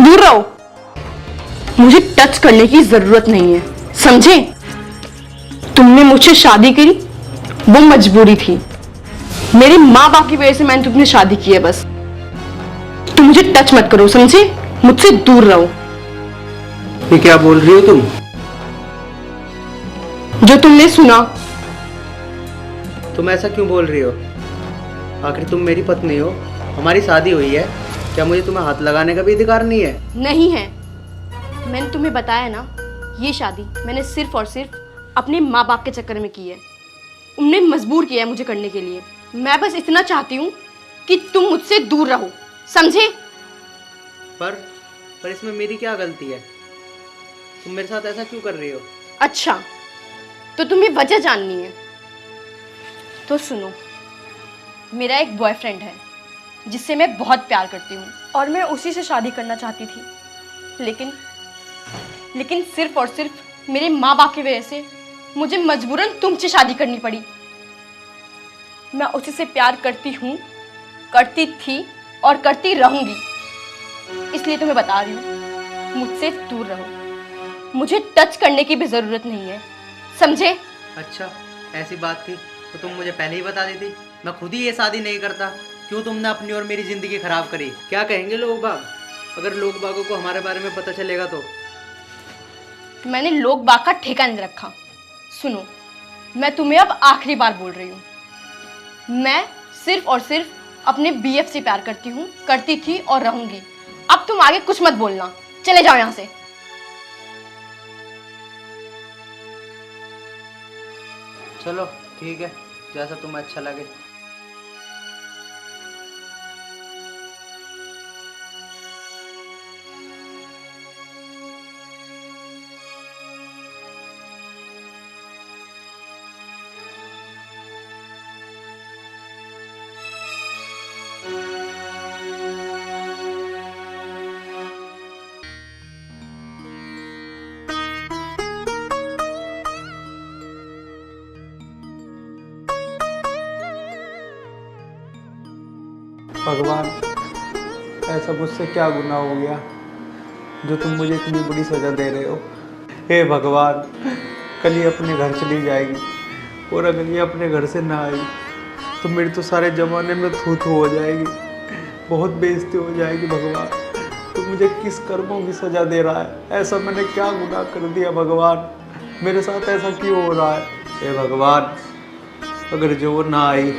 दूर रहो, मुझे टच करने की जरूरत नहीं है, समझे? तुमने मुझसे शादी करी, वो मजबूरी थी। मेरे माँ बाप की वजह से मैंने तुमसे शादी की है, बस। तुम मुझे टच मत करो, समझे? मुझसे दूर रहो। ये क्या बोल रही हो तुम? जो तुमने सुना। तुम ऐसा क्यों बोल रही हो? आखिर तुम मेरी पत्नी हो, हमारी शादी हुई है। क्या मुझे तुम्हें हाथ लगाने का भी अधिकार नहीं है? नहीं है। मैंने तुम्हें बताया ना, ये शादी मैंने सिर्फ और सिर्फ अपने माँ बाप के चक्कर में की है। उन्हें मजबूर किया है मुझे करने के लिए। मैं बस इतना चाहती हूँ कि तुम मुझसे दूर रहो, समझे? पर इसमें मेरी क्या गलती है? तुम मेरे साथ ऐसा क्यों कर रही हो? अच्छा, तो तुम्हें वजह जाननी है तो सुनो। मेरा एक बॉयफ्रेंड है जिससे मैं बहुत प्यार करती हूँ और मैं उसी से शादी करना चाहती थी, लेकिन सिर्फ और सिर्फ मेरे माँ बाप की वजह से मुझे मजबूरन तुमसे शादी करनी पड़ी। मैं उसी से प्यार करती हूँ, करती थी और करती रहूंगी। इसलिए तुम्हें बता रही हूँ, मुझसे दूर रहो। मुझे टच करने की भी जरूरत नहीं है, समझे? अच्छा, ऐसी बात थी तो तुम मुझे पहले ही बता देती, मैं खुद ही ये शादी नहीं करता। क्यों तुमने अपनी और मेरी जिंदगी खराब करी? क्या कहेंगे लोग बाग? अगर लोग बागों को हमारे बारे में पता चलेगा तो? मैंने लोग बाग का ठेका नहीं रखा। सुनो, मैं तुम्हें अब आखिरी बार बोल रही हूँ, मैं सिर्फ और सिर्फ अपने बीएफ से प्यार करती हूँ, करती थी और रहूंगी। अब तुम आगे कुछ मत बोलना, चले जाओ यहाँ से। चलो ठीक है, जैसा तुम्हें अच्छा लगे। भगवान, ऐसा मुझसे क्या गुनाह हो गया जो तुम मुझे इतनी बड़ी सज़ा दे रहे हो? हे भगवान, कल ये अपने घर चली जाएगी और अगर ये अपने घर से ना आई तो मेरी तो सारे ज़माने में थू थू हो जाएगी, बहुत बेइज्जती हो जाएगी। भगवान, तो मुझे किस कर्मों की सज़ा दे रहा है? ऐसा मैंने क्या गुनाह कर दिया भगवान? मेरे साथ ऐसा क्यों हो रहा है? हे भगवान, अगर जो वो ना आई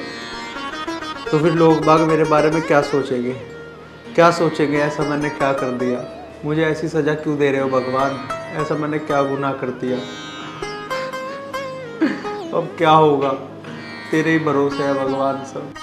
तो फिर लोग बाग मेरे बारे में क्या सोचेंगे? क्या सोचेंगे ऐसा मैंने क्या कर दिया? मुझे ऐसी सज़ा क्यों दे रहे हो भगवान? ऐसा मैंने क्या गुनाह कर दिया? अब क्या होगा? तेरे ही भरोसे है भगवान सब।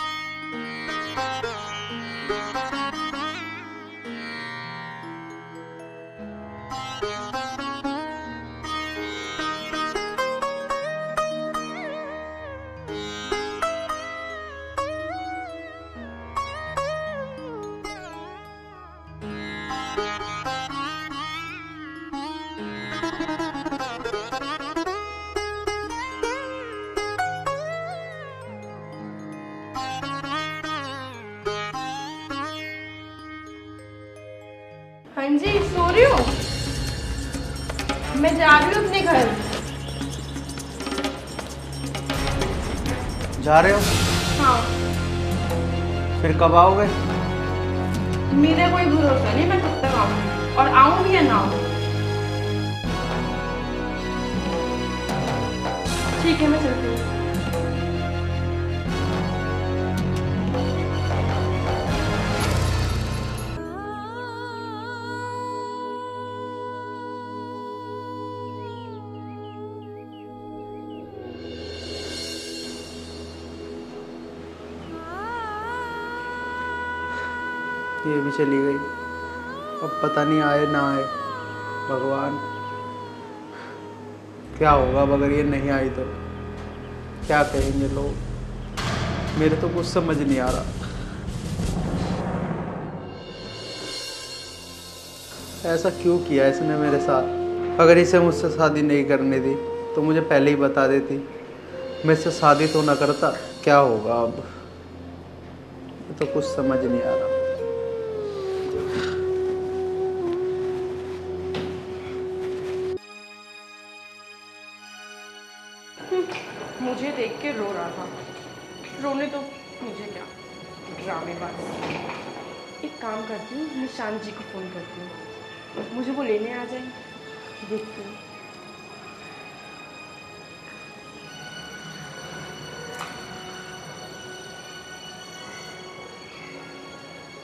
हाँ जी, सो रही हो? मैं जा रही हूँ अपने घर। जा रहे हो? हाँ। फिर कब आओगे? मेरा कोई भरोसा नहीं मैं कब तक आऊंगी, और आऊं भी या ना आऊं। ठीक है, मैं चलती हूँ। ये भी चली गई, अब पता नहीं आए ना आए। भगवान, क्या होगा अब अगर ये नहीं आई तो? क्या कहेंगे लोग? मेरे तो कुछ समझ नहीं आ रहा। ऐसा क्यों किया इसने मेरे साथ? अगर इसे मुझसे शादी नहीं करने दी तो मुझे पहले ही बता देती, मैं इससे शादी तो ना करता। क्या होगा अब? तो कुछ समझ नहीं आ रहा। मुझे देख के रो रहा था। रोने तो मुझे क्या, ड्रामेबाज। एक काम करती हूँ, निशांत जी को फ़ोन करती हूँ, मुझे वो लेने आ जाए। देखती हूँ।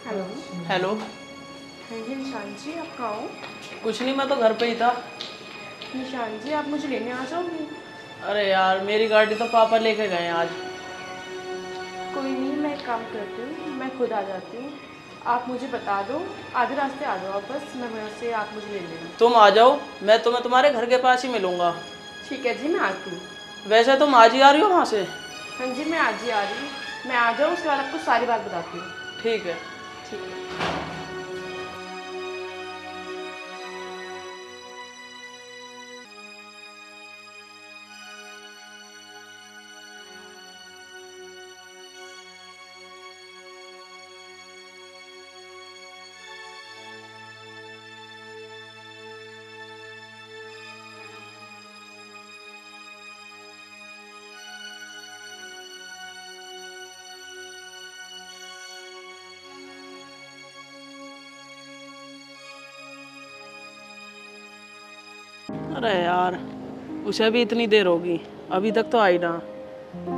हेलो। हेलो। हाँ जी निशांत जी, आप कहाँ हो? कुछ नहीं, मैं तो घर पे ही था। निशांत जी, आप मुझे लेने आ जाओगे? अरे यार, मेरी गाड़ी तो पापा लेके गए आज। कोई नहीं, मैं एक काम करती हूँ, मैं खुद आ जाती हूँ। आप मुझे बता दो, आधे रास्ते आ जाओ आप, बस मैं वहाँ से आप मुझे ले लेना। तुम आ जाओ, मैं तुम्हें तुम्हारे घर के पास ही मिलूंगा। ठीक है जी, मैं आती हूँ। वैसे तुम आज ही आ रही हो वहाँ से? हाँ जी, मैं आज ही आ रही हूँ। मैं आ जाऊँ, उसके बाद आपको सारी बात बताती हूँ। ठीक है। ठीक है। अरे यार, उसे भी इतनी देर होगी, अभी तक तो आई ना।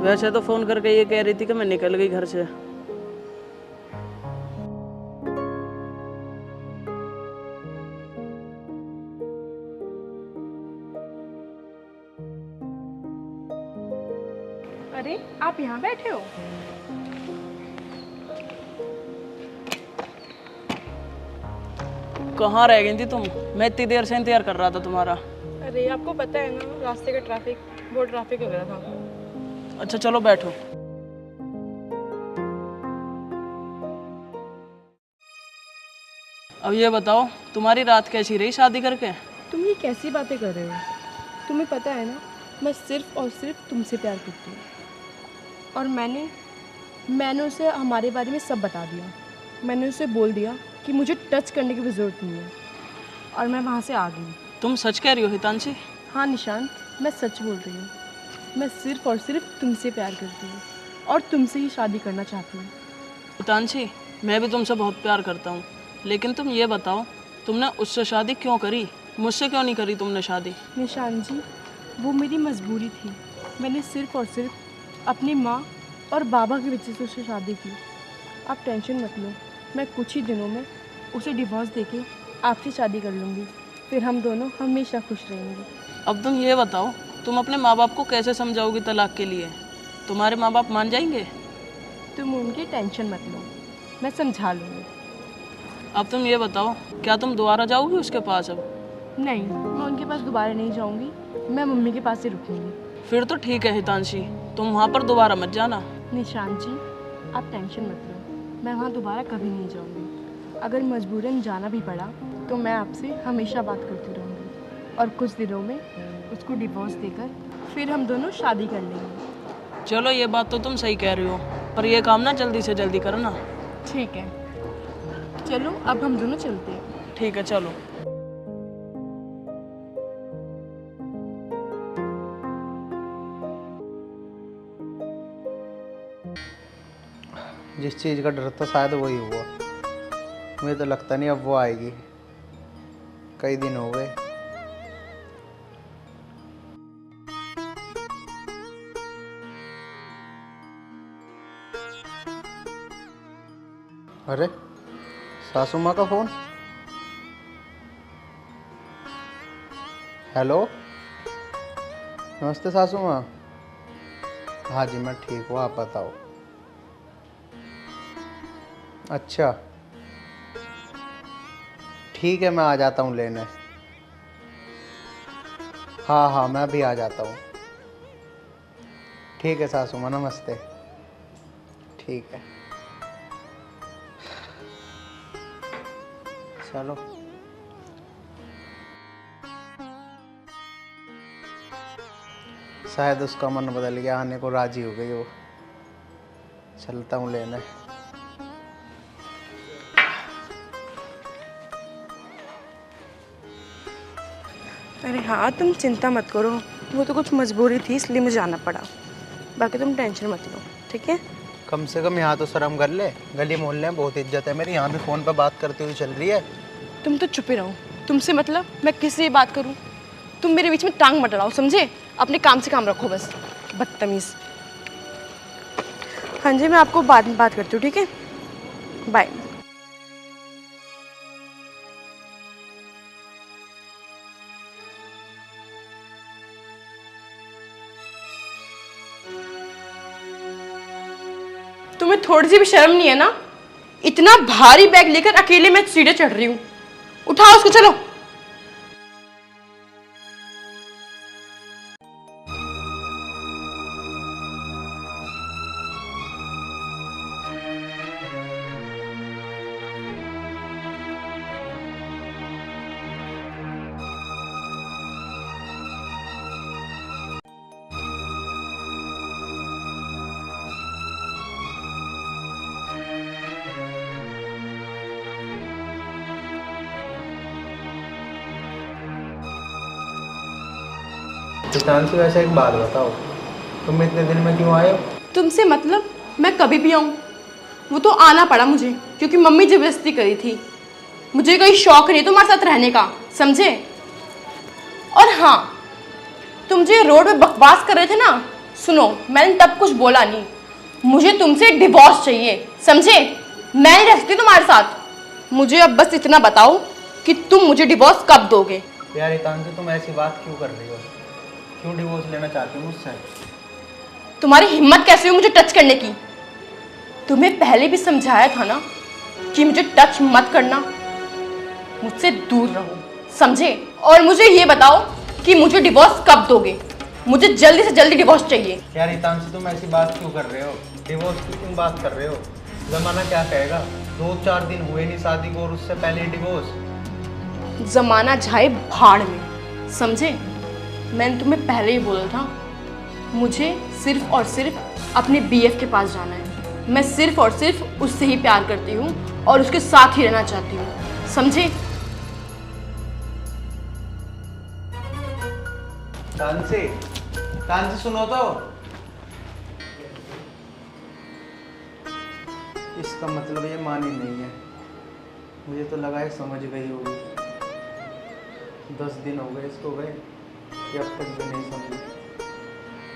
वैसे तो फ़ोन करके ये कह रही थी कि मैं निकल गई घर से। अरे, आप यहाँ बैठे हो? कहाँ रह गई थी तुम? मैं इतनी देर से इंतजार कर रहा था तुम्हारा। अरे, आपको पता है ना, रास्ते का ट्रैफिक, बहुत ट्रैफिक वगैरह था। अच्छा चलो बैठो। अब ये बताओ, तुम्हारी रात कैसी रही शादी करके? तुम ये कैसी बातें कर रहे हो? तुम्हें पता है ना, मैं सिर्फ और सिर्फ तुमसे प्यार करती हूँ। और मैंने उसे हमारे बारे में सब बता दिया। मैंने उसे बोल दिया कि मुझे टच करने की भी ज़रूरत नहीं है। और मैं वहाँ से आ गई। तुम सच कह रही हो हितांशी? हाँ निशांत, मैं सच बोल रही हूँ। मैं सिर्फ और सिर्फ तुमसे प्यार करती हूँ और तुमसे ही शादी करना चाहती हूँ। हितांशी, मैं भी तुमसे बहुत प्यार करता हूँ, लेकिन तुम ये बताओ, तुमने उससे शादी क्यों करी? मुझसे क्यों नहीं करी तुमने शादी? निशांत जी, वो मेरी मजबूरी थी। मैंने सिर्फ और सिर्फ अपनी माँ और बाबा की वजह से उससे शादी की। आप टेंशन मत लो, मैं कुछ ही दिनों में उसे डिवोर्स देके आपसे शादी कर लूँगी। फिर हम दोनों हमेशा खुश रहेंगे। अब तुम ये बताओ, तुम अपने माँ बाप को कैसे समझाओगी तलाक के लिए? तुम्हारे माँ बाप मान जाएंगे? तुम उनकी टेंशन मत लो, मैं समझा लूँगी। अब तुम ये बताओ, क्या तुम दोबारा जाओगी उसके पास अब? नहीं, मैं उनके पास दोबारा नहीं जाऊँगी, मैं मम्मी के पास ही रुकूँगी। फिर तो ठीक है हितांशी, तुम वहाँ पर दोबारा मत जाना। निशांत जी, आप टेंशन मत लो, मैं वहाँ दोबारा कभी नहीं जाऊँगी। अगर मजबूरन जाना भी पड़ा तो मैं आपसे हमेशा बात करती रहूँगी और कुछ दिनों में उसको डिवोर्स देकर फिर हम दोनों शादी कर लेंगे। चलो ये बात तो तुम सही कह रही हो, पर ये काम ना जल्दी से जल्दी करना। ठीक है, चलो अब हम दोनों चलते हैं। ठीक है चलो। जिस चीज़ का डर था शायद वही हुआ। मुझे तो लगता नहीं अब वो आएगी, कई दिन हो गए। अरे, सासू माँ का फ़ोन। हेलो, नमस्ते सासू माँ। हाँ जी मैं ठीक हूँ, आप बताओ। अच्छा ठीक है, मैं आ जाता हूँ लेने। हाँ हाँ मैं भी आ जाता हूँ। ठीक है सासू माँ, नमस्ते। ठीक है, चलो। शायद उसका मन बदल गया, आने को राजी हो गई वो। चलता हूँ लेने। अरे हाँ, तुम चिंता मत करो, वो तो कुछ मजबूरी थी इसलिए मुझे आना पड़ा। बाकी तुम टेंशन मत लो, ठीक है? कम से कम यहाँ तो शर्म कर ले। गली मोहल्ले में बहुत इज्जत है मेरी, यहाँ भी फ़ोन पर बात करते हुए चल रही है। तुम तो चुप ही रहो। तुमसे मतलब मैं किससे बात करूं? तुम मेरे बीच में टांग मत अड़ाओ, समझे? अपने काम से काम रखो बस, बदतमीज। हाँ जी, मैं आपको बाद में बात करती हूँ, ठीक है? बाय। तुम्हें थोड़ी सी भी शर्म नहीं है ना? इतना भारी बैग लेकर अकेले मैं सीढ़ी चढ़ रही हूँ। उठाओ उसको, चलो। चांसी, वैसे एक बात बताओ, तुम इतने दिन में क्यों आए हो? तुमसे मतलब मैं कभी भी आऊँ? वो तो आना पड़ा मुझे क्योंकि मम्मी जबरदस्ती करी थी। मुझे कोई शौक नहीं तुम्हारे साथ रहने का, समझे? और हाँ, तुम जो रोड पे बकवास कर रहे थे ना, सुनो, मैंने तब कुछ बोला नहीं। मुझे तुमसे डिवोर्स चाहिए, समझे? मैं नहीं रह सकती तुम्हारे साथ। मुझे अब बस इतना बताओ कि तुम मुझे डिवोर्स कब दोगे? यार हितांशी, तुम ऐसी बात क्यों कर रही हो? क्यों डिवोर्स लेना चाहती हो मुझसे? तुम्हारी हिम्मत कैसे हुई मुझे टच करने की? तुम्हें पहले भी समझाया था ना कि मुझे टच मत करना, मुझसे दूर रहो, समझे? और मुझे ये बताओ कि मुझे डिवोर्स कब दोगे? मुझे जल्दी से जल्दी डिवोर्स चाहिए। यार हितांशी, तुम ऐसी बात क्यों कर रहे हो? डिवोर्स की क्यों बात कर रहे हो? जमाना क्या कहेगा? 2-4 दिन हुए नहीं शादी को और उससे पहले डिवोर्स। जमाना जाए भाड़ में, समझे? मैंने तुम्हें पहले ही बोला था, मुझे सिर्फ और सिर्फ अपने बीएफ के पास जाना है। मैं सिर्फ और सिर्फ उससे ही प्यार करती हूँ और उसके साथ ही रहना चाहती हूँ, समझे? चांसी, चांसी सुनो तो। इसका मतलब ये मान ही नहीं है। मुझे तो लगा है समझ गई होगी। 10 दिन हो गए इसको गए, ये अब तक भी नहीं समझी।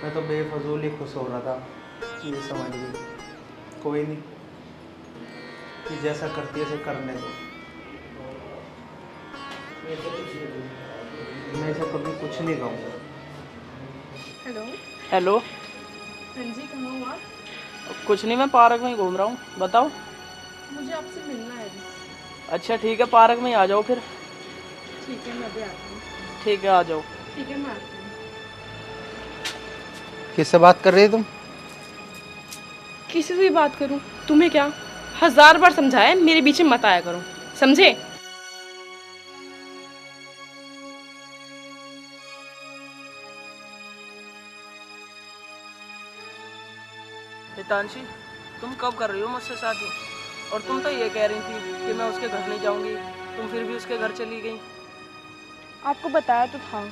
मैं तो बेफजूल ही खुश हो रहा था कि ये समझ गई। कोई नहीं, कि जैसा करती है उसे करने दो। मैं इसे कभी कुछ नहीं कहूँगा। हेलो। हेलो। हाँ जी, कहाँ हो आप? कुछ नहीं, मैं पार्क में ही घूम रहा हूँ, बताओ। मुझे आपसे मिलना है। अच्छा ठीक है, पार्क में ही आ जाओ फिर। ठीक है, मैं अभी आती हूँ। ठीक है, आ जाओ। ठीक है, मैं आती हूँ। किससे बात कर रही है तुम? किसी से भी बात करूं? तुम्हें क्या 1000 बार समझाया है मेरे बीच में मत आया करो, समझे? हितांशी, तुम कब कर रही हो मुझसे शादी? और तुम तो ये कह रही थी कि मैं उसके घर नहीं जाऊंगी, तुम फिर भी उसके घर चली गई। आपको बताया तो था,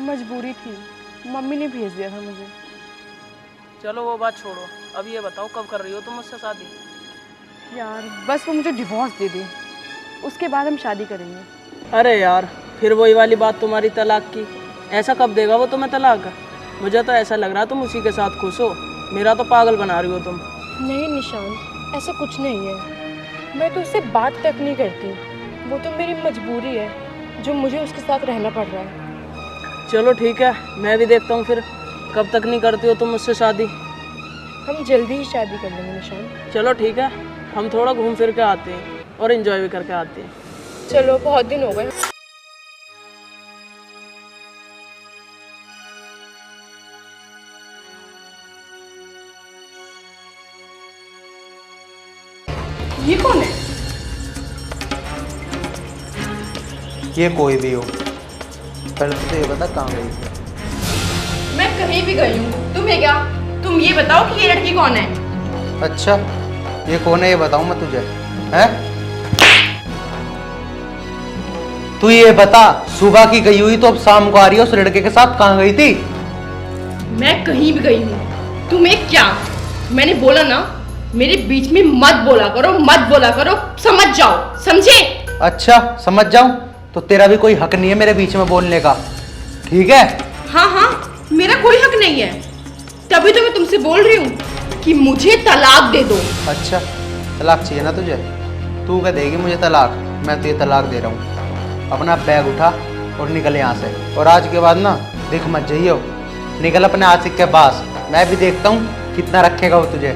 मजबूरी थी, मम्मी ने भेज दिया था मुझे। चलो वो बात छोड़ो, अब ये बताओ कब कर रही हो तुम मुझसे शादी? यार बस वो मुझे डिवोर्स दे दे, उसके बाद हम शादी करेंगे। अरे यार, फिर वही वाली बात तुम्हारी तलाक की। ऐसा कब देगा वो तुम्हें तलाक? मुझे तो ऐसा लग रहा तुम उसी के साथ खुश हो। मेरा तो पागल बना रही हो तुम। नहीं निशान, ऐसा कुछ नहीं है। मैं तो उससे बात तक नहीं करती, वो तो मेरी मजबूरी है जो मुझे उसके साथ रहना पड़ रहा है। चलो ठीक है, मैं भी देखता हूँ फिर कब तक नहीं करती हो तुम मुझसे शादी। हम जल्दी ही शादी कर लेंगे निशान। चलो ठीक है, हम थोड़ा घूम फिर के आते हैं और एंजॉय भी करके आते हैं। चलो, बहुत दिन हो गए। ये कौन है? ये कोई भी हो, पहले तो ये बता कहाँ गई थी? मैं कहीं भी गई हूँ, तुम्हें क्या? तुम ये बताओ कि ये लड़की कौन है? अच्छा, ये कौन है ये बताऊँ मैं तुझे? हैं? तू ये बता, सुबह की गई हुई तो अब शाम को आ रही है, उस लड़के के साथ कहाँ गई थी? मैं कहीं भी गई हूँ, तुम्हें क्या? मैंने बोला ना, मेरे बीच में मत बोला करो, मत बोला करो, समझ जाओ, समझे? अच्छा समझ जाऊं तो तेरा भी कोई हक नहीं है मेरे बीच में बोलने का, ठीक है? हाँ हाँ, मेरा कोई हक नहीं है, तभी तो मैं तुमसे बोल रही हूँ कि मुझे तलाक दे दो। अच्छा तलाक चाहिए ना तुझे? तू क्या देगी मुझे तलाक? मैं तुझे तलाक दे रहा हूँ। अपना बैग उठा और निकल यहाँ से, और आज के बाद ना दिख मत जाइयो। निकल अपने आशिक के पास, मैं भी देखता हूँ कितना रखेगा वो तुझे।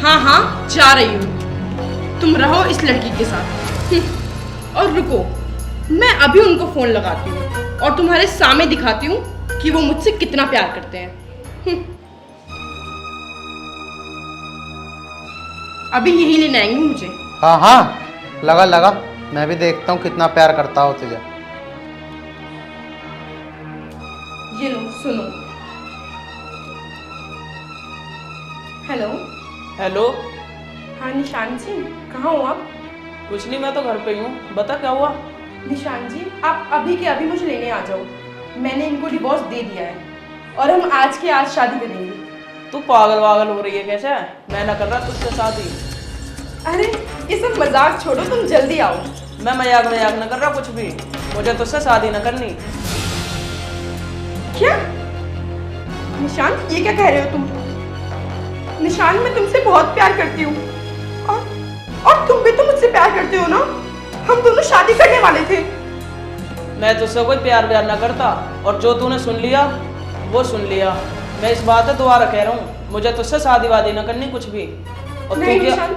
हाँ हाँ, जा रही हूँ, तुम रहो इस लड़की के साथ। और रुको, मैं अभी उनको फोन लगाती हूँ और तुम्हारे सामने दिखाती हूँ कि वो मुझसे कितना प्यार करते हैं। अभी यही लेने आएंगे मुझे। हाँ हाँ, लगा लगा, मैं भी देखता हूँ कितना प्यार करता हो तुझे। ये लो, सुनो। हेलो। हेलो। हाँ निशान जी, कहाँ हो आप? कुछ नहीं, मैं तो घर पे ही हूँ। बता क्या हुआ? निशान जी, आप अभी के अभी मुझे लेने आ जाओ। मैंने इनको डिवोर्स दे दिया है और हम आज के आज शादी करेंगे। तू पागल वागल हो रही है कैसे? मैं ना कर रहा तुझसे शादी। अरे ये सब मजाक छोड़ो, तुम जल्दी आओ। मैं मजाक मजाक न कर रहा कुछ भी। मुझे तुझसे शादी न करनी। क्या? निशान, ये क्या कह रहे हो तुम? निशान, मैं तुमसे बहुत प्यार करती हूँ और तुम भी तो मुझसे प्यार करते हो ना? हम दोनों शादी करने वाले थे। मैं तुझसे कोई प्यार व्यार ना करता, और जो तूने सुन लिया वो सुन लिया। मैं इस बात है दोबारा कह रहा हूँ, मुझे तुझसे शादी वादी ना करनी कुछ भी। और नहीं तू क्या? निशान,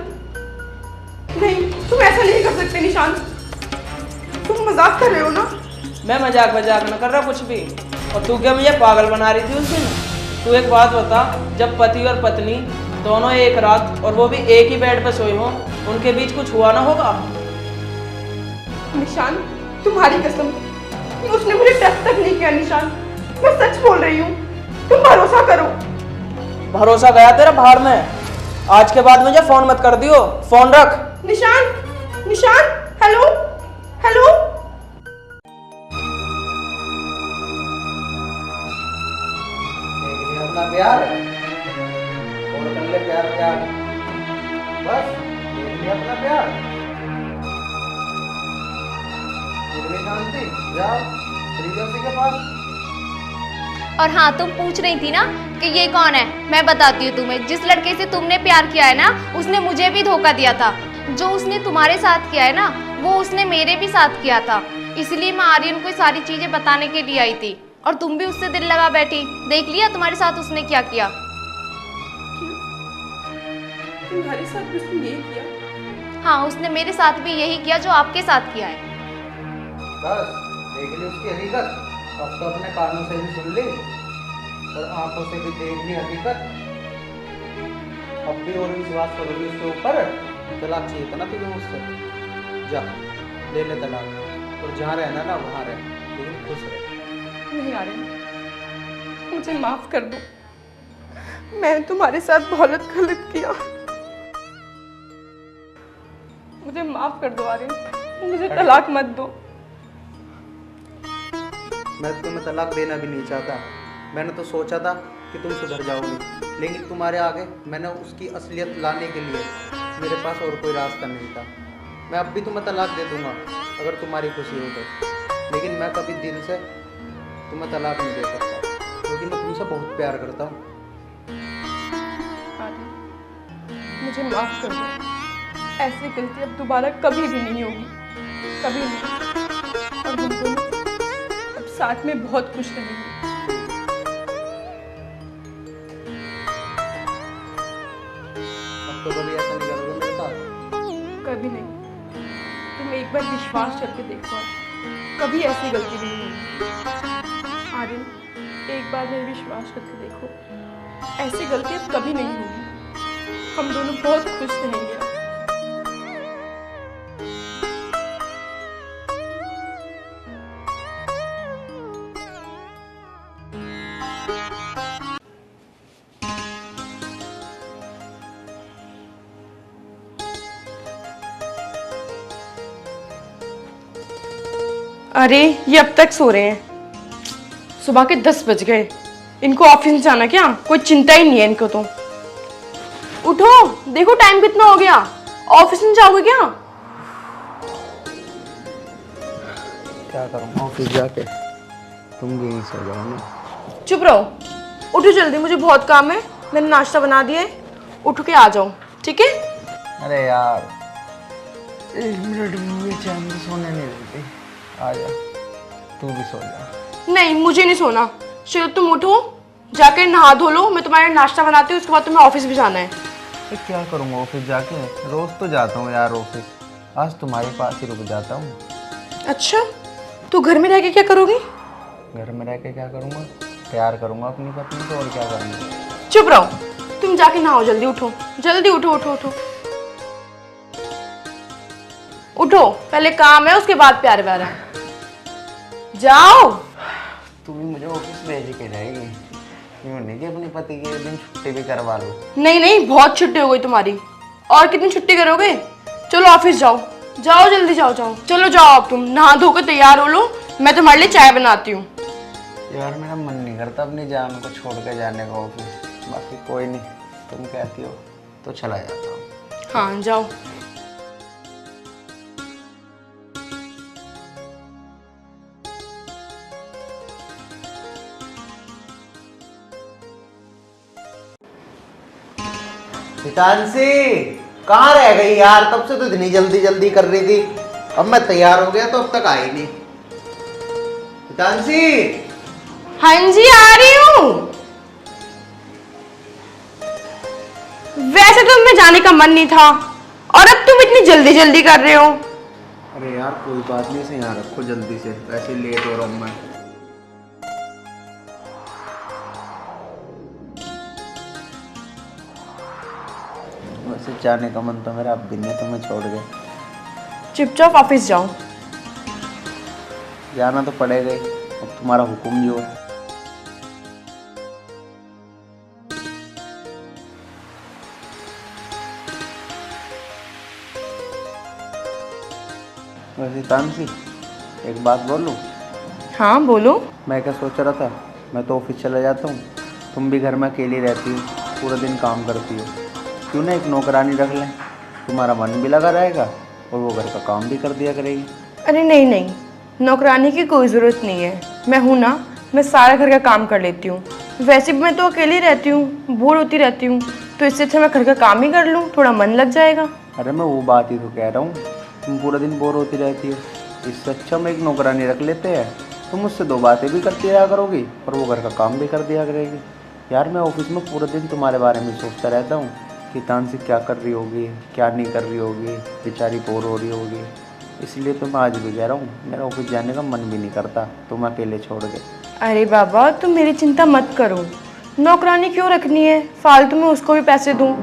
नहीं, तुम ऐसा नहीं कर सकते निशान। तुम मजाक कर रहे हो ना? मैं मजाक मजाक न कर रहा कुछ भी। और तू क्या मुझे पागल बना रही थी उस दिन? तू एक बात बता, जब पति और पत्नी दोनों एक रात और वो भी एक ही बेड पे सोए हों, उनके बीच कुछ हुआ ना होगा? निशान, तुम्हारी कसम, उसने मुझे टच तक नहीं किया निशान। मैं सच बोल रही हूँ, तुम भरोसा करो। भरोसा गया तेरा बाहर में। आज के बाद मुझे फोन मत कर दियो, फोन रख। निशान, निशान, हेलो, हेलो। देख लिया अपना प्यार, और कर ले प्यार प्यार, बस देख लिया अपना प्यार। फिर भी शांति, जाओ श्रीजोशी के पास। और हाँ, तुम पूछ रही थी ना कि ये कौन है, मैं बताती हूँ तुम्हें। जिस लड़के से तुमने प्यार किया है ना, उसने मुझे भी धोखा दिया था। जो उसने तुम्हारे साथ किया है ना, वो उसने मेरे भी साथ किया था। इसलिए मैं आर्यन को सारी चीजें बताने के लिए आई थी, और तुम भी उससे दिल लगा बैठी। देख लिया तुम्हारे साथ उसने क्या किया। तुम्हारे साथ भी उसने यही किया? हाँ, उसने मेरे साथ भी यही किया जो आपके साथ किया है। बस देख ली उसकी हकीकत, अब तो अपने कानों से भी सुन ली और आंखों से भी देख ली हकीकत। अब भी और विश्वास करोगी उसके ऊपर? तलाक चाहिए था ना तुझे मुझसे? जा ले ले तलाक, और जहाँ रहना ना वहाँ रह, लेकिन खुश रह। नहीं आर्यन, मुझे माफ कर दो। मैंने तुम्हारे साथ बहुत गलत किया। मुझे माफ कर दो आर्यन, मुझे तलाक मत दो। मैं तुम्हें तलाक देना भी नहीं चाहता। मैंने तो सोचा था कि तुम सुधर जाओगी, लेकिन तुम्हारे आगे मैंने उसकी असलियत लाने के लिए मेरे पास और कोई रास्ता नहीं था। मैं अब भी तुम्हें तलाक दे दूंगा अगर तुम्हारी खुशी हो तो, लेकिन मैं कभी दिल से तुम्हें तलाक नहीं दे सकता, क्योंकि मैं तुमसे बहुत प्यार करता हूँ। मुझे माफ कर दो, ऐसी गलती अब दोबारा कभी भी नहीं होगी, कभी नहीं। और हम दोनों अब साथ में बहुत खुश रहेंगे। अब तो कभी ऐसा नहीं करोगे मेरे साथ? कभी नहीं। तुम एक बार विश्वास करके देखो, कभी ऐसी गलती नहीं होगी। आर्यन, एक बार मेरे विश्वास करके देखो, ऐसी गलती अब कभी नहीं होगी। हम दोनों बहुत खुश रहेंगे। अरे ये अब तक सो रहे हैं, सुबह के 10 बज गए। इनको ऑफिस जाना क्या, कोई चिंता ही नहीं है इनको तो। उठो, देखो टाइम कितना हो गया, ऑफिस में जाओगे क्या? क्या करूँ ऑफिस जाके, तुम भी यहीं सो जाओ ना। चुप रहो, उठो जल्दी, मुझे बहुत काम है। मैंने नाश्ता बना दिया है, उठ के आ जाओ, ठीक है? अरे यार 1 मिनट भी मुझे चैन से सोने नहीं देती। आ जा, तू भी सो जा। नहीं, मुझे नहीं सोना। चलो तुम उठो, जाकर नहा धो लो, मैं तुम्हारे नाश्ता बनाती हूँ, उसके बाद तुम्हें ऑफिस भी जाना है। तो क्या करूँगा ऑफिस जाके, रोज तो जाता हूँ यार ऑफिस, आज तुम्हारे पास ही रुक जाता हूँ। अच्छा, तो घर में रह के क्या करोगी? घर में रह के क्या करूँगा, प्यार करूँगा अपनी पत्नी को, और क्या करूँगा। चुप रहो, तुम जाके नहाओ, जल्दी उठो, जल्दी उठो उठो उठो उठो, पहले काम है उसके बाद प्यार व्यार है। जाओ। तू भी मुझे ऑफिस भेज के जाएगी, यूँ नहीं कि अपने पति के दिन छुट्टी भी करवा लो। नहीं नहीं, बहुत छुट्टी हो गई तुम्हारी, और कितनी छुट्टी करोगे? चलो ऑफिस जाओ, जाओ जल्दी जाओ जाओ, चलो जाओ, अब तुम नहा धो कर तैयार हो लो, मैं तुम्हारे लिए चाय बनाती हूँ। यार मेरा मन नहीं करता अपनी जान को छोड़ के जाने का ऑफिस, बाकी कोई नहीं, तुम कहती हो तो चला जाता हूँ। हाँ जाओ। हितांशी कहाँ रह गई यार, तब से तो इतनी जल्दी जल्दी कर रही थी, अब मैं तैयार हो गया तो अब तक आई नहीं। हितांशी। हाँ जी आ रही हूँ। वैसे तो मैं जाने का मन नहीं था, और अब तुम इतनी जल्दी जल्दी कर रहे हो। अरे यार कोई बात नहीं, इसे यहाँ रखो जल्दी से, वैसे लेट हो रहा हूँ मैं। वैसे जाने का मन तो मेरा अब भी नहीं है तुम्हें छोड़ के। चुपचाप ऑफिस जाओ। जाना तो पड़ेगा ही, अब तुम्हारा हुक्म जो है। वैसे तानसी एक बात बोलूं? हाँ बोलो। मैं क्या सोच रहा था, मैं तो ऑफिस चला जाता हूँ, तुम भी घर में अकेली रहती हो, पूरा दिन काम करती हो, क्यों ना एक नौकरानी रख लें, तुम्हारा मन भी लगा रहेगा और वो घर का काम भी कर दिया करेगी। अरे नहीं नहीं, नौकरानी की कोई ज़रूरत नहीं है, मैं हूँ ना, मैं सारा घर का काम कर लेती हूँ। वैसे भी मैं तो अकेली रहती हूँ, बोर होती रहती हूँ, तो इससे अच्छा मैं घर का काम ही कर लूँ, थोड़ा मन लग जाएगा। अरे मैं वो बात ही तो कह रहा हूँ, तुम पूरा दिन बोर होती रहती हो, इससे अच्छा मैं एक नौकरानी रख लेते हैं, तुम मुझसे 2 बातें भी करती रहा करोगी और वो घर का काम भी कर दिया करेगी। यार मैं ऑफिस में पूरा दिन तुम्हारे बारे में सोचता रहता हूँ कि तानसी क्या कर रही होगी, क्या नहीं कर रही होगी, बेचारी बोर हो रही होगी, इसलिए तो मैं आज भी कह रहा हूँ, मेरा ऑफिस जाने का मन भी नहीं करता तुम अकेले छोड़ के। अरे बाबा तुम मेरी चिंता मत करो, नौकरानी क्यों रखनी है, फालतू में उसको भी पैसे दूँ?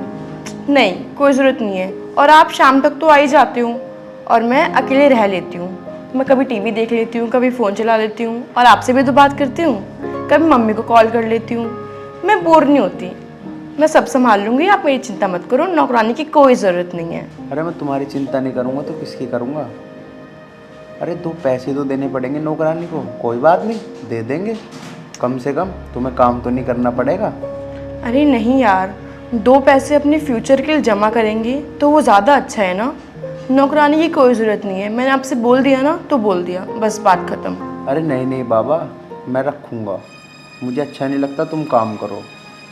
नहीं, कोई ज़रूरत नहीं है। और आप शाम तक तो आ ही जाते हो और मैं अकेले रह लेती हूँ, मैं कभी टीवी देख लेती हूँ, कभी फ़ोन चला लेती हूँ और आपसे भी तो बात करती हूँ, कभी मम्मी को कॉल कर लेती हूँ, मैं बोर नहीं होती, मैं सब संभाल लूँगी, आप मेरी चिंता मत करो, नौकरानी की कोई ज़रूरत नहीं है। अरे मैं तुम्हारी चिंता नहीं करूँगा तो किसकी करूँगा? अरे 2 पैसे तो देने पड़ेंगे नौकरानी को, कोई बात नहीं दे देंगे, कम से कम तुम्हें काम तो नहीं करना पड़ेगा। अरे नहीं यार, 2 पैसे अपने फ्यूचर के लिए जमा करेंगे तो वो ज़्यादा अच्छा है ना, नौकरानी की कोई ज़रूरत नहीं है, मैंने आपसे बोल दिया ना तो बोल दिया, बस बात ख़त्म। अरे नहीं नहीं बाबा, मैं रखूँगा, मुझे अच्छा नहीं लगता तुम काम करो,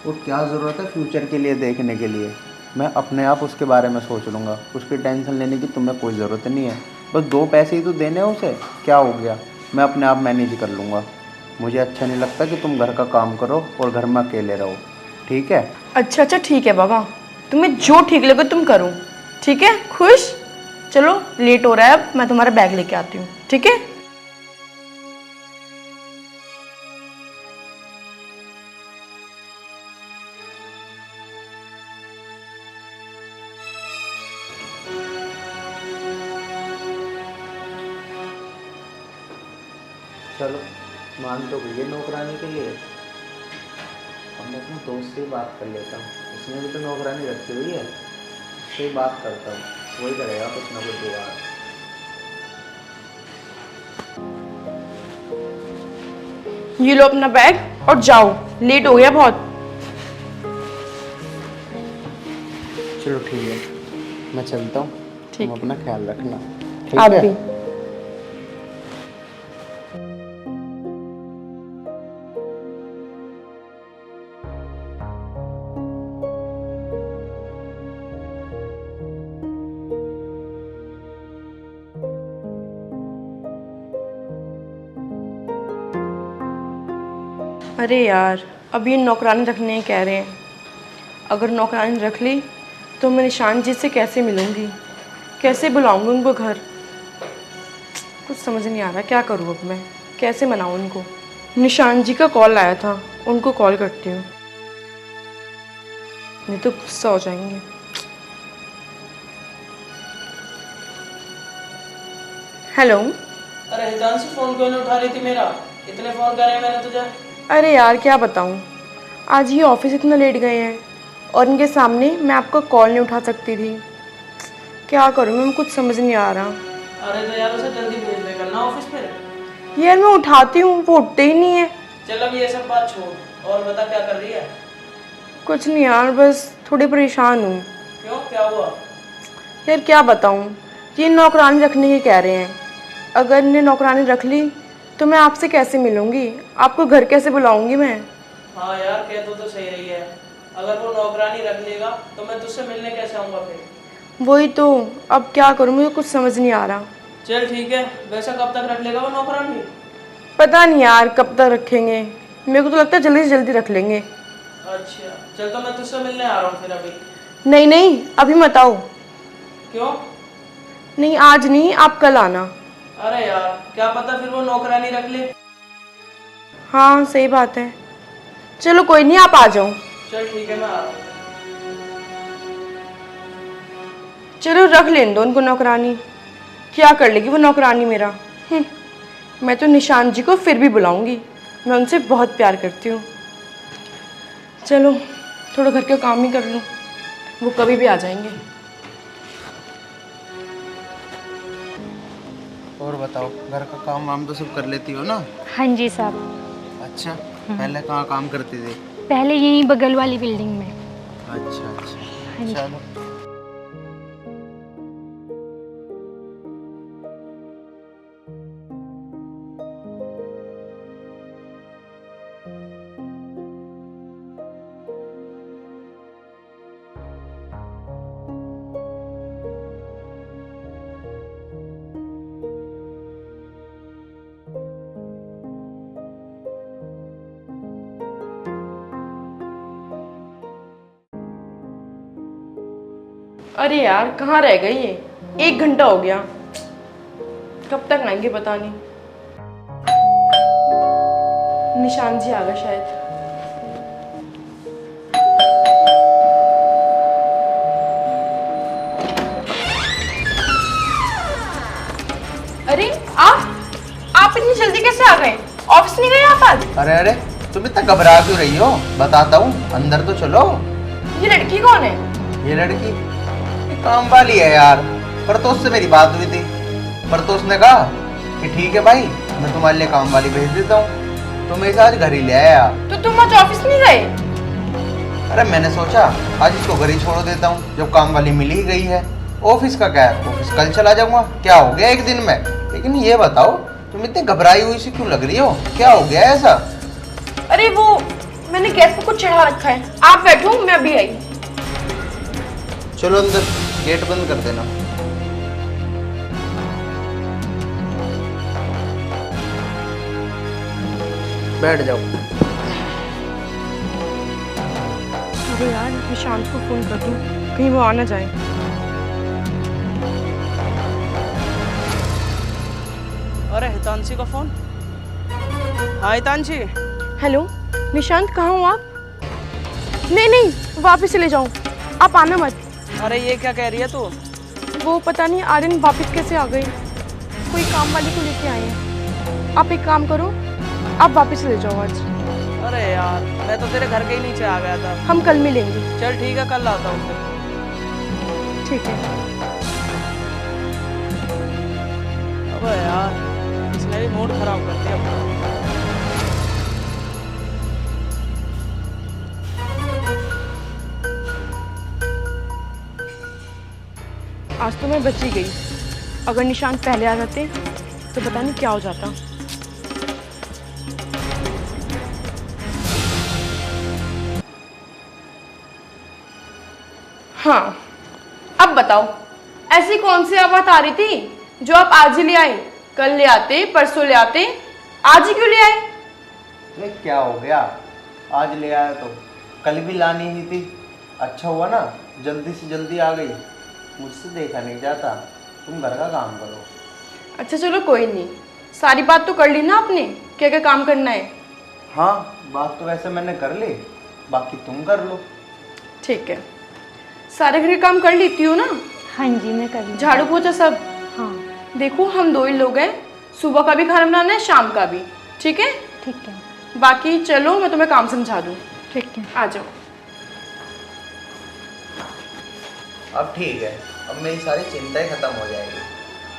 और क्या ज़रूरत है फ्यूचर के लिए देखने के लिए, मैं अपने आप उसके बारे में सोच लूँगा, उसकी टेंशन लेने की तुम्हें कोई ज़रूरत नहीं है, बस 2 पैसे ही तो देने हैं उसे, क्या हो गया, मैं अपने आप मैनेज कर लूँगा। मुझे अच्छा नहीं लगता कि तुम घर का काम करो और घर में अकेले रहो, ठीक है? अच्छा अच्छा ठीक है बाबा, तुम्हें जो ठीक लगे तुम करो, ठीक है? खुश? चलो लेट हो रहा है, अब मैं तुम्हारा बैग लेके आती हूँ, ठीक है? चलो मान तो गई नौकरानी के लिए, अब मैं अपने दोस्त से ही बात कर लेता हूँ, उसने भी तो नौकरानी रखी हुई है, उससे ही बात करता हूँ, वही करेगा कुछ ना कुछ जुगाड़। ये लो अपना बैग और जाओ, लेट हो गया बहुत। चलो ठीक है, मैं चलता हूँ। ठीक तुम है। अपना ख्याल रखना। आप ठीक है? भी। अरे यार, अब ये नौकरानी रखने कह रहे हैं। अगर नौकरानी रख ली तो मैं निशान जी से कैसे मिलूंगी, कैसे बुलाऊंगी उनको घर? कुछ समझ नहीं आ रहा क्या करूँ अब मैं, कैसे मनाऊँ उनको। निशान जी का कॉल आया था, उनको कॉल करती हूँ, नहीं तो गुस्सा हो जाएंगे। हेलो। अरे हितांशी फोन क्यों नहीं उठा रही थी मेरा? इतने फोन करे हैं मैंने तुझे। अरे यार क्या बताऊँ, आज ये ऑफिस इतना लेट गए हैं और इनके सामने मैं आपका कॉल नहीं उठा सकती थी। क्या करूँ मैं, कुछ समझ नहीं आ रहा। अरे तो यार उसे जल्दी भेज दे करना ऑफिस फिर। यार मैं उठाती हूँ, वो उठते ही नहीं है। चल अब ये सब बात छोड़ और बता क्या कर रही है? कुछ नहीं यार, बस थोड़ी परेशान हूँ। क्यों, क्या हुआ? यार क्या बताऊँ, ये नौकरानी रखने की कह रहे हैं। अगर इन्हें नौकरानी रख ली तो मैं आपसे कैसे मिलूंगी, आपको घर कैसे बुलाऊंगी मैं? हाँ यार, कह तो सही रही है। अगर वो नौकरानी रख लेगा तो मैं तुझसे मिलने कैसे आऊँगा फिर? वही तो, अब क्या करूँ, मुझे कुछ समझ नहीं आ रहा। चल ठीक है, वैसा कब तक रख लेगा वो नौकरानी? पता नहीं यार कब तक रखेंगे, मेरे को तो लगता है जल्दी से जल्दी रख लेंगे। अच्छा चल, तो मैं तुझसे मिलने आ रहा हूँ फिर अभी। नहीं नहीं, अभी मत आओ। क्यों? नहीं आज नहीं, आप कल आना। अरे यार क्या पता फिर वो नौकरानी रख ले। हाँ सही बात है, चलो कोई नहीं, आप आ जाओ। चल ठीक है, मैं आ रहा हूँ। चलो रख लेने दो उनको नौकरानी, क्या कर लेगी वो नौकरानी मेरा। मैं तो निशान जी को फिर भी बुलाऊंगी, मैं उनसे बहुत प्यार करती हूँ। चलो थोड़ा घर का काम ही कर लूँ, वो कभी भी आ जाएंगे। और बताओ, घर का काम वाम तो सब कर लेती हो ना? हाँ जी साहब। अच्छा, पहले कहाँ काम करते थे? पहले यहीं बगल वाली बिल्डिंग में। अच्छा हाँ अच्छा, जी। चलो। अरे यार कहाँ रह गई ये, 1 घंटा हो गया, कब तक आएंगे पता नहीं। निशान जी आ गए शायद। अरे आप इतनी जल्दी कैसे आ गए? ऑफिस नहीं गए आप आज? अरे अरे, तुम इतना घबरा क्यों रही हो? बताता हूँ, अंदर तो चलो। ये लड़की कौन है? ये लड़की ये काम वाली है यार, पर तो उससे मेरी बात हुई थी, पर तो उसने कहा कि ठीक है भाई, मैं तुम्हारे लिए काम वाली भेज देता हूँ, तो मैं इसे आज घर ही ले आया। तो तुम आज ऑफिस नहीं गए? अरे मैंने सोचा आज इसको घर ही छोड़ देता हूँ, जब काम वाली मिल ही गई है। ऑफिस का क्या है, ऑफिस कल चला जाऊंगा, क्या हो गया एक दिन में। लेकिन ये बताओ, तुम इतनी घबराई हुई सी क्यों लग रही हो, क्या हो गया ऐसा? अरे वो मैंने गैस पे कुछ चढ़ा रखा है, आप बैठो मैं अभी आई। चलो अंदर, गेट बंद कर देना। बैठ जाओ। अरे यार निशांत को फोन कर दूं, कहीं वो आ ना जाए। अरे हितांशी का फोन। हाँ हितांशी। हेलो निशांत, कहाँ हो आप? नहीं नहीं, वापस चले जाओ, आप आना मत। अरे ये क्या कह रही है तू? वो पता नहीं आर्यन वापस कैसे आ गई, कोई काम वाले को लेके आए हैं। आप एक काम करो, आप वापस चले जाओ आज। अरे यार मैं तो तेरे घर के ही नीचे आ गया था। हम कल मिलेंगे। चल ठीक है, कल आता हूँ फिर। ठीक है। अबे यार, इसने भी मूड खराब कर दिया अपना। आज तो मैं बच ही गई। अगर निशान पहले आ जाते तो पता नहीं क्या हो जाता। हाँ, अब बताओ, ऐसी कौन सी बात आ रही थी जो आप आज ही ले आए? कल ले आते, परसों ले आते, आज ही क्यों ले आए? अरे क्या हो गया, आज ले आया तो कल भी लानी ही थी। अच्छा हुआ ना जल्दी से जल्दी आ गई, मुझसे देखा नहीं जाता। तुम घर का काम करो। अच्छा चलो कोई नहीं, सारी बात तो कर ली ना आपने, क्या क्या काम करना है? हाँ, बात तो वैसे मैंने कर ली, बाकी तुम कर लो। ठीक है, सारे घर के काम कर लेती हूँ ना? हाँ जी, मैं कर लूँगी। झाड़ू पोछा सब? हाँ देखो हम 2 ही लोग हैं, सुबह का भी खाना बनाना है, शाम का भी, ठीक है? ठीक है। बाकी चलो मैं तुम्हें काम समझा दूँ। ठीक है। आ जाओ। अब ठीक है, अब मेरी सारी चिंताएं खत्म हो जाएगी।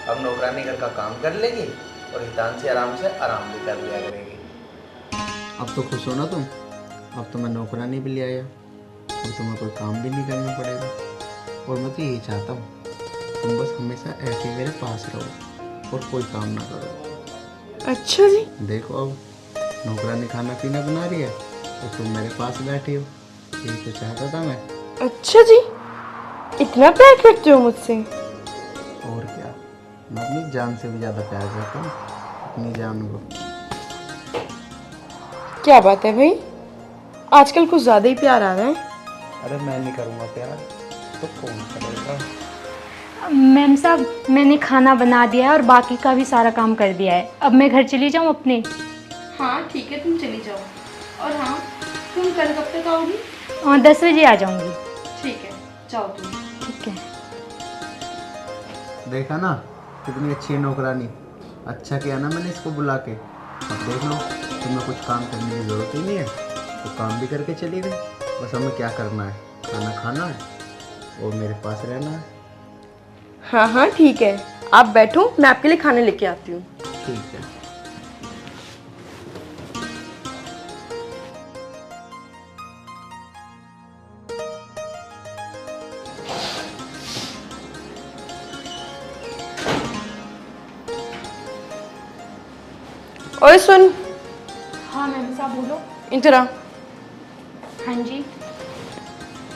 अब नौकरानी घर का काम कर लेगी और हितांशी आराम से आराम भी कर लिया करेगी। अब तो खुश हो ना तुम? अब तो मैं नौकरानी भी ले आया और तुम्हें कोई काम भी नहीं करना पड़ेगा। और मैं तो यही चाहता हूँ तुम बस हमेशा ऐसे मेरे पास रहो और कोई काम ना करो। अच्छा जी। देखो अब नौकरानी खाना पीना बना रही है और तुम मेरे पास बैठी हो, यही तो चाहता था मैं। अच्छा जी, इतना प्यार करते हो मुझसे? और क्या, मैं अपनी जान से भी ज़्यादा प्यार करता हूँ अपनी जान को। क्या बात है भाई, आजकल कुछ ज़्यादा ही प्यार आ रहा है। अरे मैं नहीं करूँगा प्यार तो कौन करेगा? मैम साहब, मैंने खाना बना दिया है और बाकी का भी सारा काम कर दिया है। अब मैं घर चली जाऊँ अपने? हाँ ठीक है, तुम चली जाओ। और हाँ, तुम कल कब तक आओगी? 10 बजे आ जाऊँगी। ठीक है, जाओ तुम। ठीक है। देखा ना कितनी अच्छी है नौकरानी। अच्छा किया ना मैंने इसको बुला के। अब देख लो तुम्हें कुछ काम करने की ज़रूरत ही नहीं है, तो काम भी करके चली गई। बस हमें क्या करना है, खाना खाना है और मेरे पास रहना है। हाँ हाँ ठीक है, आप बैठो, मैं आपके लिए खाने लेके आती हूँ। ठीक है। ओए सुन, हाँ मैम साहब बोलो। इधर आ। हाँ जी।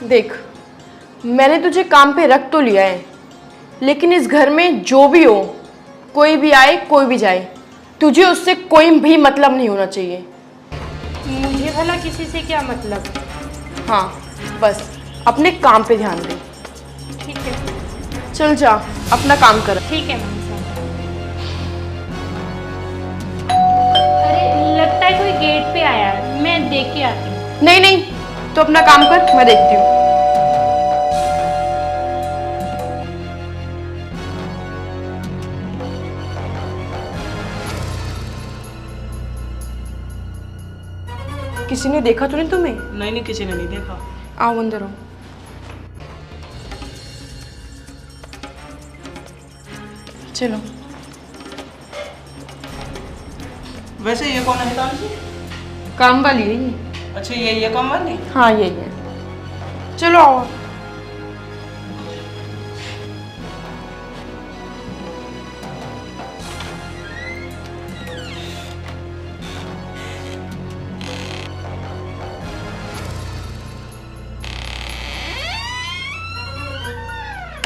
देख, मैंने तुझे काम पे रख तो लिया है, लेकिन इस घर में जो भी हो, कोई भी आए कोई भी जाए, तुझे उससे कोई भी मतलब नहीं होना चाहिए। मुझे भला किसी से क्या मतलब? हाँ बस अपने काम पे ध्यान दे। ठीक है। चल जा, अपना काम कर। ठीक है मैम साहब। अरे लगता है कोई गेट पे आया है, मैं देख के आती हूँ। नहीं नहीं, तो अपना काम कर, मैं देखती हूँ। किसी ने देखा तो नहीं तुम्हें? नहीं नहीं, किसी ने नहीं देखा। आओ अंदर आओ। चलो। वैसे ये कौन है हितांशी? काम वाली है ये। अच्छा ये काम वाली? हाँ यही है। चलो आओ।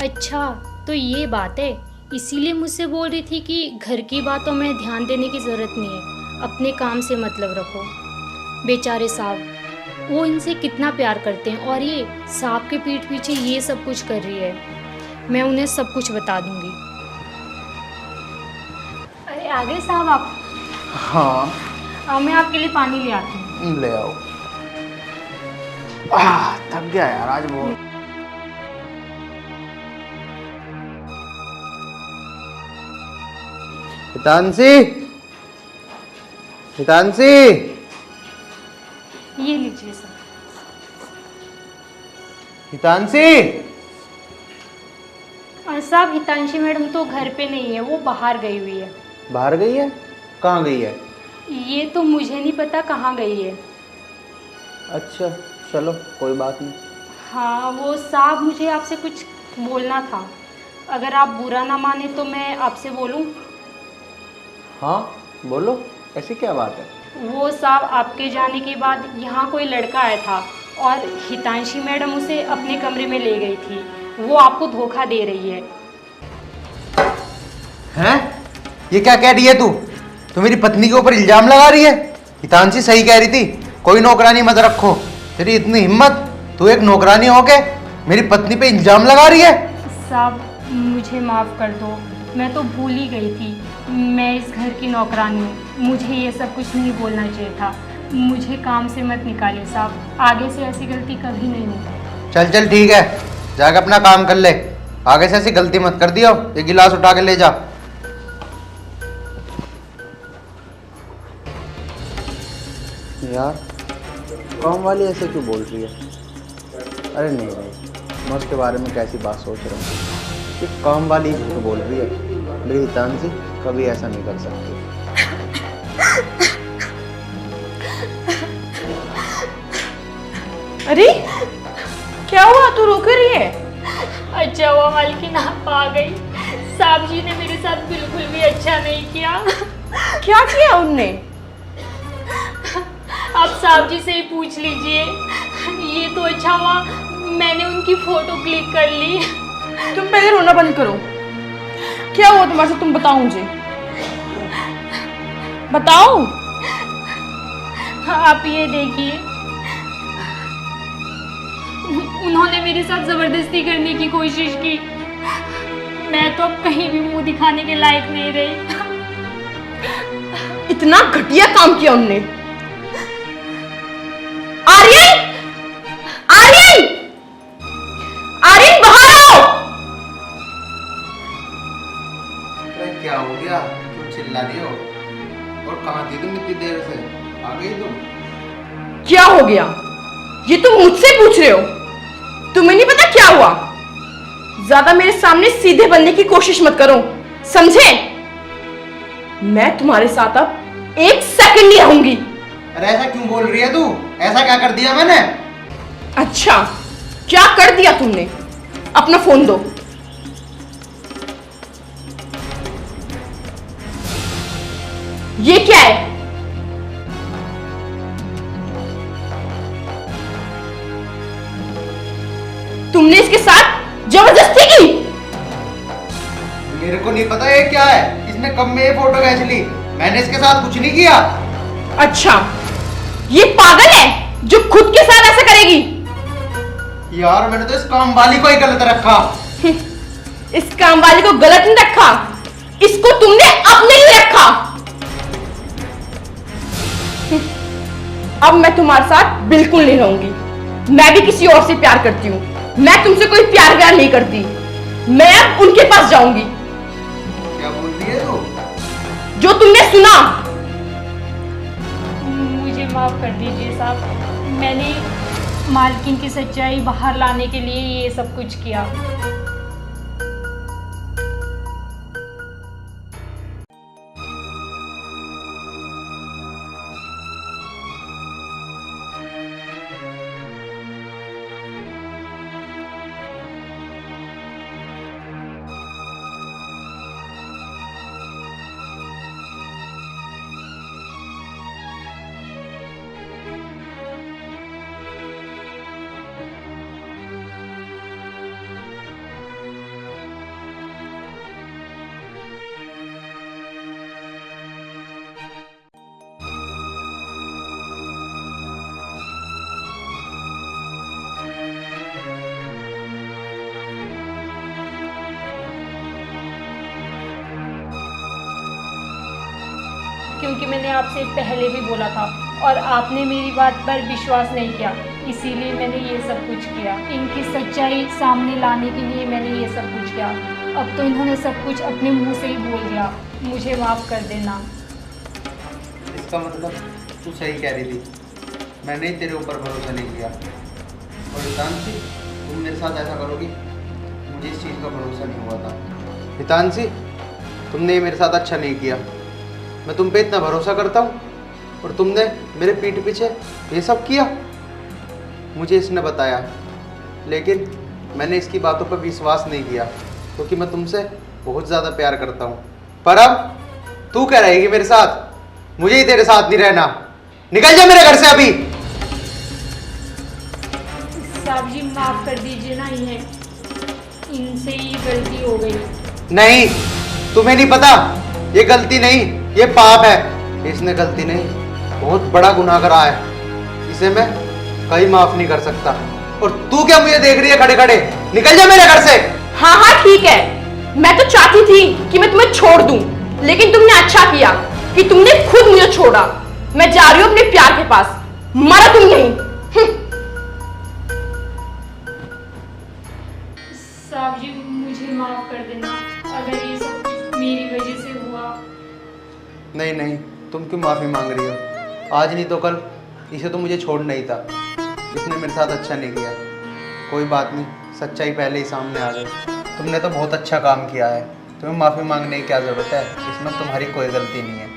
अच्छा तो ये बात है, इसीलिए मुझसे बोल रही थी कि घर की बातों में ध्यान देने की ज़रूरत नहीं है, अपने काम से मतलब रखो। बेचारे साहब, वो इनसे कितना प्यार करते हैं और ये साहब के पीठ पीछे ये सब कुछ कर रही है। मैं उन्हें सब कुछ बता दूंगी। अरे आ गए साहब आप? हाँ मैं आपके लिए पानी ले आती हूँ। ले आओ। थक गया यार आज बहुत। हितांशी, हितांशी, ये लीजिए सर। हितांशी। साहब हितांशी मैडम तो घर पे नहीं है, वो बाहर गई हुई है। बाहर गई है? कहाँ गई है? ये तो मुझे नहीं पता कहाँ गई है। अच्छा चलो कोई बात नहीं। हाँ वो साहब, मुझे आपसे कुछ बोलना था। अगर आप बुरा ना माने तो मैं आपसे बोलूं? हाँ बोलो, ऐसी क्या बात है? वो साहब, आपके जाने के बाद यहाँ कोई लड़का आया था और हितांशी मैडम उसे अपने कमरे में ले गई थी। वो आपको धोखा दे रही है। हैं? ये क्या कह रही है तू? तो मेरी पत्नी के ऊपर इल्जाम लगा रही है। हितांशी सही कह रही थी, कोई नौकरानी मत रखो। तेरी इतनी हिम्मत, तू एक नौकरानी होके मेरी पत्नी पे इल्जाम लगा रही है? साहब मुझे माफ़ कर दो, मैं तो भूल ही गई थी। मैं इस घर की नौकरानी हूँ, मुझे ये सब कुछ नहीं बोलना चाहिए था। मुझे काम से मत निकाले साहब, आगे से ऐसी गलती कभी नहीं होगी। चल चल ठीक है, जाके अपना काम कर ले। आगे से ऐसी गलती मत कर दियो। ये गिलास उठा के ले जा। यार काम वाली ऐसे क्यों बोल रही है? अरे नहीं भाई, मैं उसके बारे में कैसी बात सोच रहा हूँ कि काम वाली झूठ बोल रही है। मेरी हितांशी कभी ऐसा नहीं कर सकती। अरे क्या हुआ, तू रो क्यों रही है? अच्छा हुआ मालकिन आप आ गई। साहब जी ने मेरे साथ बिल्कुल भी अच्छा नहीं किया। क्या किया उनने? आप साहब जी से ही पूछ लीजिए। ये तो अच्छा हुआ मैंने उनकी फोटो क्लिक कर ली। तुम पहले रोना बंद करो। क्या हुआ तुम्हारे साथ, तुम बताओ मुझे, बताओ। आप ये देखिए, उन्होंने मेरे साथ जबरदस्ती करने की कोशिश की। मैं तो अब कहीं भी मुंह दिखाने के लायक नहीं रही। इतना घटिया काम किया उनने। आर्यन, आर्यन, आर्यन बाहर आओ। अरे क्या हो गया? क्यों चिल्ला रही हो? और कहाँ थी तुम इतनी देर से? आ गई तुम? क्या हो गया ये तुम मुझसे पूछ रहे हो? तुम्हें नहीं पता क्या हुआ? ज्यादा मेरे सामने सीधे बनने की कोशिश मत करो, समझे? मैं तुम्हारे साथ अब एक सेकंड नहीं रहूंगी। अरे ऐसा क्यों बोल रही है तू? ऐसा क्या कर दिया मैंने? अच्छा, क्या कर दिया तुमने? अपना फोन दो। ये क्या है? तुमने इसके साथ जबरदस्ती की? मेरे को नहीं पता ये क्या है। इसने कब में ये फोटो खींच ली? मैंने इसके साथ कुछ नहीं किया। अच्छा, ये पागल है जो खुद के साथ ऐसा करेगी? यार मैंने तो इस काम वाली को ही गलत रखा। इस काम वाले को गलत नहीं रखा, इसको तुमने अपने लिए रखा। अब मैं तुम्हारे साथ बिल्कुल नहीं रहूंगी। मैं भी किसी और से प्यार करती हूँ। मैं तुमसे कोई प्यार व्यार नहीं करती। मैं अब उनके पास जाऊंगी। क्या बोल रही है तू? जो तुमने सुना। मुझे माफ कर दीजिए साहब, मैंने मालकिन की सच्चाई बाहर लाने के लिए ये सब कुछ किया। क्योंकि मैंने आपसे पहले भी बोला था और आपने मेरी बात पर विश्वास नहीं किया, इसीलिए मैंने ये सब कुछ किया। इनकी सच्चाई सामने लाने के लिए मैंने ये सब कुछ किया। अब तो इन्होंने सब कुछ अपने मुंह से ही बोल दिया। मुझे माफ़ कर देना। इसका मतलब तू सही कह रही थी, मैंने ही तेरे ऊपर भरोसा नहीं किया। और हितांशी, तुम मेरे साथ ऐसा करोगी, मुझे इस चीज़ का भरोसा नहीं हुआ था। हितांशी, तुमने ये मेरे साथ अच्छा नहीं किया। मैं तुम पे इतना भरोसा करता हूँ और तुमने मेरे पीठ पीछे ये सब किया। मुझे इसने बताया, लेकिन मैंने इसकी बातों पर विश्वास नहीं किया। क्योंकि मैं तुमसे बहुत ज़्यादा प्यार करता हूँ। पर अब तू क्या रहेगी मेरे साथ? मुझे ही तेरे साथ नहीं रहना। निकल जा मेरे घर से अभी। साहब जी माफ कर दीजिए ना इन्हें, इनसे ही गलती हो गई। नहीं, तुम्हें नहीं पता, ये गलती नहीं, ये पाप है। इसने गलती नहीं, बहुत बड़ा गुनाह करा है, इसे मैं कहीं माफ नहीं कर सकता। और तू क्या मुझे देख रही है खड़े खड़े? निकल जा मेरे घर से। हाँ हाँ ठीक है, मैं तो चाहती थी कि मैं तुम्हें छोड़ दूं, लेकिन तुमने अच्छा किया कि तुमने खुद मुझे छोड़ा। मैं जा रही हूँ अपने प्यार के पास, मरा तुम यहीं। साहब जी मुझे माफ कर देना, अगर ये सब कुछ मेरी वजह से हुआ। नहीं नहीं, तुम क्यों माफी मांग रही हो? आज नहीं तो कल इसे तो मुझे छोड़ना ही था, इसने मेरे साथ अच्छा नहीं किया। कोई बात नहीं, सच्चाई पहले ही सामने आ गई। तुमने तो बहुत अच्छा काम किया है, तुम्हें माफ़ी मांगने की क्या ज़रूरत है? इसमें तुम्हारी कोई गलती नहीं है।